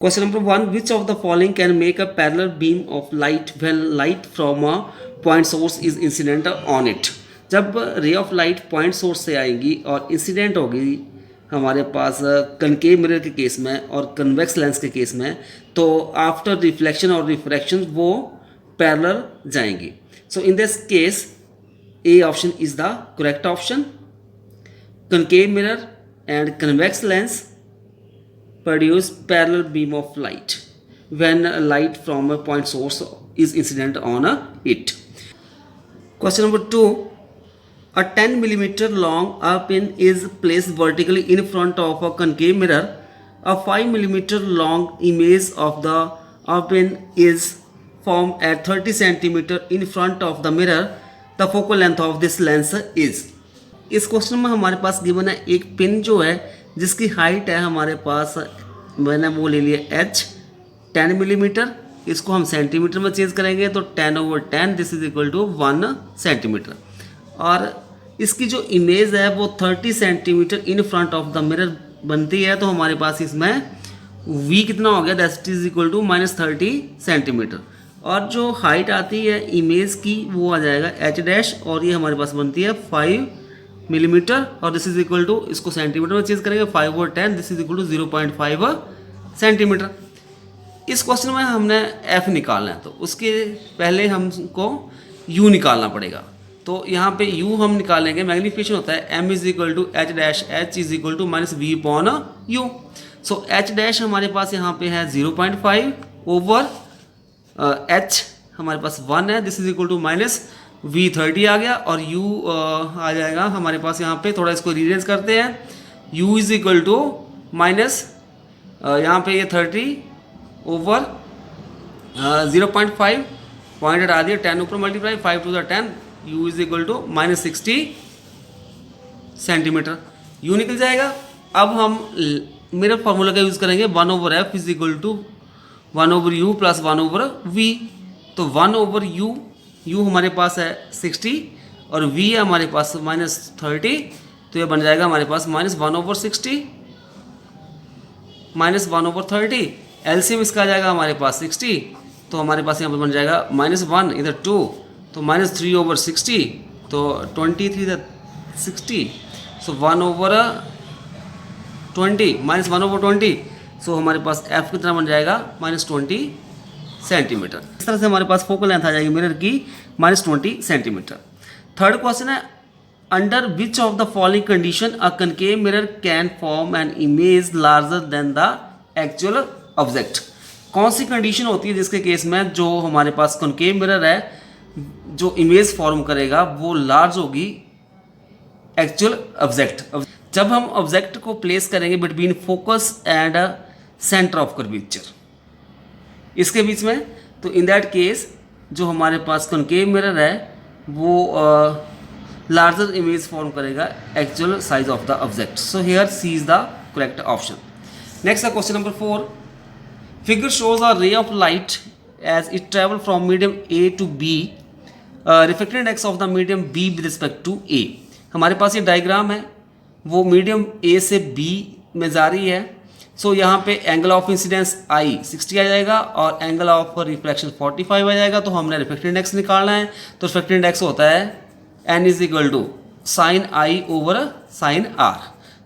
Question number one, which of the following can make a parallel beam of light when light from a point source is incident on it? जब रे of light point source से आएंगी और incident होगी हमारे पास concave mirror के case में और कन्वेक्स लेंस के केस में, तो आफ्टर रिफ्लेक्शन और रिफ्रैक्शन वो पैरेलल जाएंगी. So in this case A option is the correct option. Concave mirror and convex lens produce parallel beam of light when light from a point source is incident on it. Question number 2. A 10 millimeter long pin is placed vertically in front of a concave mirror. A 5 millimeter long image of the pin is formed at 30 centimeter in front of the mirror. The focal length of this lens is. इस question में हमारे पास given है एक pin जो है जिसकी height है हमारे पास, मैंने वो ले लिया h 10 मिलीमीटर. इसको हम सेंटीमीटर में चेंज करेंगे तो 10/10 this is equal to 1 centimetre. और इसकी जो इमेज है वो 30 centimetre in front of the mirror बनती है. तो हमारे पास इसमें v कितना हो गया, that is equal to -30 centimetre. और जो हाइट आती है इमेज की वो आ जाएगा h डैश, और ये हमारे पास बनती है 5 मिलीमीटर. और दिस इज इक्वल टू, इसको सेंटीमीटर में चेंज करेंगे 5/10 this is equal to 0.5 centimetre. इस क्वेश्चन में हमने f निकालना है तो उसके पहले हमको u निकालना पड़ेगा. तो यहाँ पे u हम निकालेंगे, मैग्नीफिकेशन होता है m is equal to h dash, h is equal to -v/u. So h dash हमारे पास यहाँ पे है 0.5 ओवर h हमारे पास 1 है, this is equal to -v30 आ गया. और u आ जाएगा हमारे पास यहाँ पे, थोड़ा इसको रीअरेंज करते हैं. u is equal to minus यहाँ पे ये 30 ओवर 0.5 पॉइंट हटा दिया, 10 ऊपर multiply 5 to the 10, u is equal to -60 centimetre. u निकल जाएगा. अब हम मेरे फार्मूला का यूज़ करेंगे 1/f is equal to 1/u plus 1/v. तो 1/u, u हमारे पास है 60 और v है हमारे पास -30, तो ये बन जाएगा हमारे पास -1/60 -1/30. एलसीएम इसका आ जाएगा हमारे पास 60, तो हमारे पास यहाँ पर बन जाएगा -1 इधर 2, तो -3/60, तो 23 60, सो 1/20 -1/20. सो हमारे पास f कितना बन जाएगा -20 सेंटीमीटर. इस तरह से हमारे पास फोकल लेंथ आ जाएगी मिरर की -20 सेंटीमीटर. थर्ड क्वेश्चन है, under which of the following condition a concave mirror can form an image larger than the actual object. कौन सी कंडीशन होती है जिसके केस में जो हमारे पास कनकेव मिरर है जो इमेज फॉर्म करेगा वो लार्ज होगी एक्चुअल ऑब्जेक्ट. जब हम ऑब्जेक्ट को प्लेस करेंगे between focus and centre of curvature, इसके बीच में, तो इन दैट केस जो हमारे पास कनकेव मिरर है वो लार्जर इमेज फॉर्म करेगा actual size of the object. So here C is the correct option. Next है question number 4. Figure shows a ray of light as it travel from medium A to B. Reflected index of the medium B with respect to A. हमारे पास ये diagram है, वो medium ए से B में जा रही है. सो यहाँ पे एंगल ऑफ इंसिडेंस आई 60 आ जाएगा और एंगल ऑफ रिफ्लेक्शन 45 आ जाएगा. तो हमने रिफ्लेक्टेड इंडेक्स निकालना है. तो रिफ्लेक्टेड इंडेक्स होता है n is equal to sine i over sine r.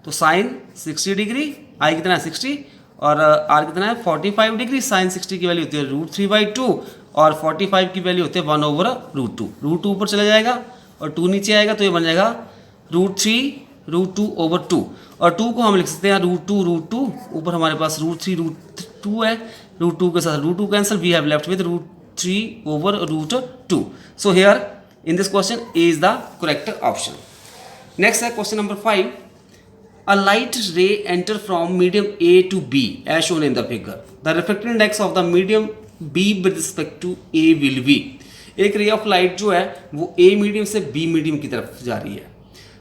तो साइन 60 डिग्री, आई कितना है 60 और आर कितना है 45 डिग्री. साइन 60 की वैल्यू होती है √3/2 और 45 की वैल्यू होती है 1/√2. √2 ऊपर चला जाएगा और 2 नीचे आएगा, तो ये बन जाएगा √3/2 और 2 को हम लिख सकते हैं √2 ऊपर हमारे पास √3 है, √2 के साथ √2 cancel, we have left with √3/√2. So here in this question A is the correct option. Next है question number 5. A light ray enter from medium A to B as shown in the figure. The reflected index of the medium B with respect to A will be. एक ray of light जो है वो A medium से B medium की तरफ जा रही है.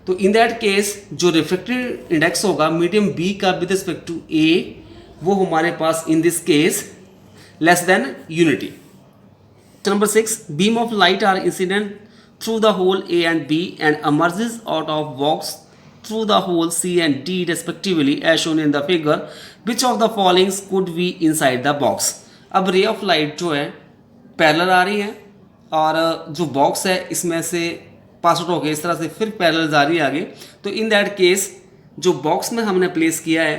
तो इन दैट केस जो रिफ्लेक्टेड इंडेक्स होगा मीडियम बी का विद रिस्पेक्ट टू ए, वो हमारे पास in this case less than unity. Number 6. Beam of light are incident through the hole A and B and emerges out of box through the holes C and D respectively as shown in the figure, which of the following could be inside the box? अब रे of light जो है parallel आ रही है और जो box है इसमें से पास आउट हो गया इस तरह से, फिर पैरेलल जा रही है आगे, तो इन दैट केस जो बॉक्स में हमने प्लेस किया है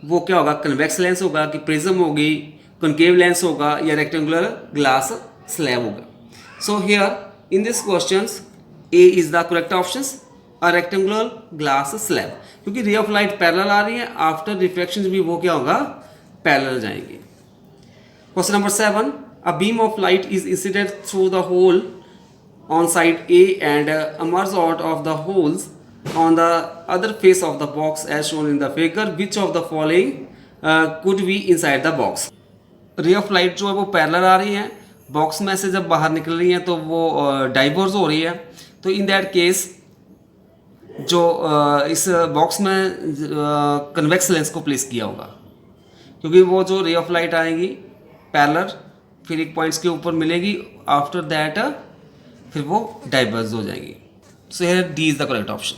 वो क्या होगा, कन्वेक्स लेंस होगा कि प्रिज्म होगी, कॉन्केव लेंस होगा या रेक्टेंगुलर ग्लास स्लैब होगा. सो here in this questions A is the correct options, a rectangular glass slab, क्योंकि रे ऑफ लाइट पैरेलल आ रही है, आफ्टर रिफ्लेक्शन भी वो क्या होगा, पैरेलल जाएंगे. Question number 7, a beam of light is incident through the hole on side A and emerge out of the holes on the other face of the box as shown in the figure. Which of the following could be inside the box? रे of light जो है वो parallel आ रही है, box में से जब बाहर निकल रही है तो वो डाइवर्ज हो रही है, तो इन दैट केस जो इस बॉक्स में कन्वेक्स लेंस को प्लेस किया होगा, क्योंकि वो जो रे ऑफ लाइट आएगी पैरेलल फिर एक पॉइंट्स के ऊपर मिलेगी, आफ्टर दैट फिर वो डाइवर्ज हो जाएंगी. So here D is the correct option.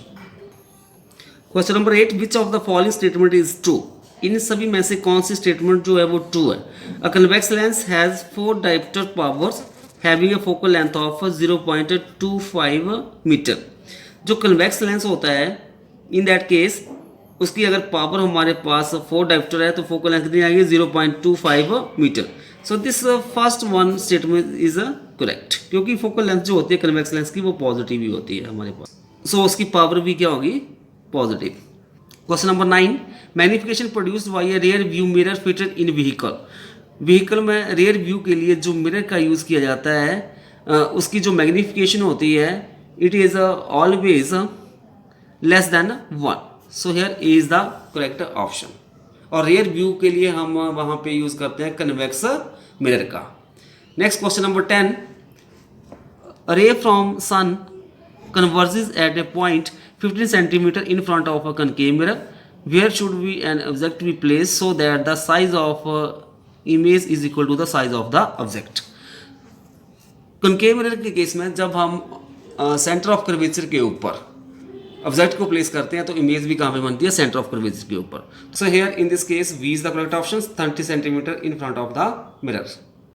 Question number 8, which of the following statement is true? इन सभी में से कौन सी स्टेटमेंट जो है वो ट्रू है? A convex lens has 4 dioptre powers having a focal length of 0.25 metre. जो कन्वेक्स लेंस होता है इन दैट केस उसकी अगर पावर हमारे पास 4 डायोप्टर है तो फोकल लेंथ कितनी आएगी, 0.25 metre. So this first one statement is correct, क्योंकि फोकल लेंथ जो होती है कन्वेक्स लेंस की वो पॉजिटिव ही होती है हमारे पास, सो उसकी पावर भी क्या होगी, positive. Question number 9, magnification produced by a rear view mirror fitted in vehicle. Vehicle में रियर व्यू के लिए जो मिरर का यूज़ किया जाता है उसकी जो मैग्निफिकेशन होती है it is always less than 1. So here A is the correct option. और रियर व्यू के लिए हम वहाँ पे यूज़ करते हैं कन्वेक्स मिरर का. Next question number 10, a ray from sun converges at a point 15 centimeter in front of a concave mirror. Where should be an object be placed so that the size of image is equal to the size of the object? concave mirror के case में जब हम centre of curvature के ऊपर object को place करते हैं तो इमेज भी कहाँ पे बनती है, सेंटर ऑफ कर्वेचर के ऊपर. So here in this case v is the correct option, 30 centimetre in front of the mirror.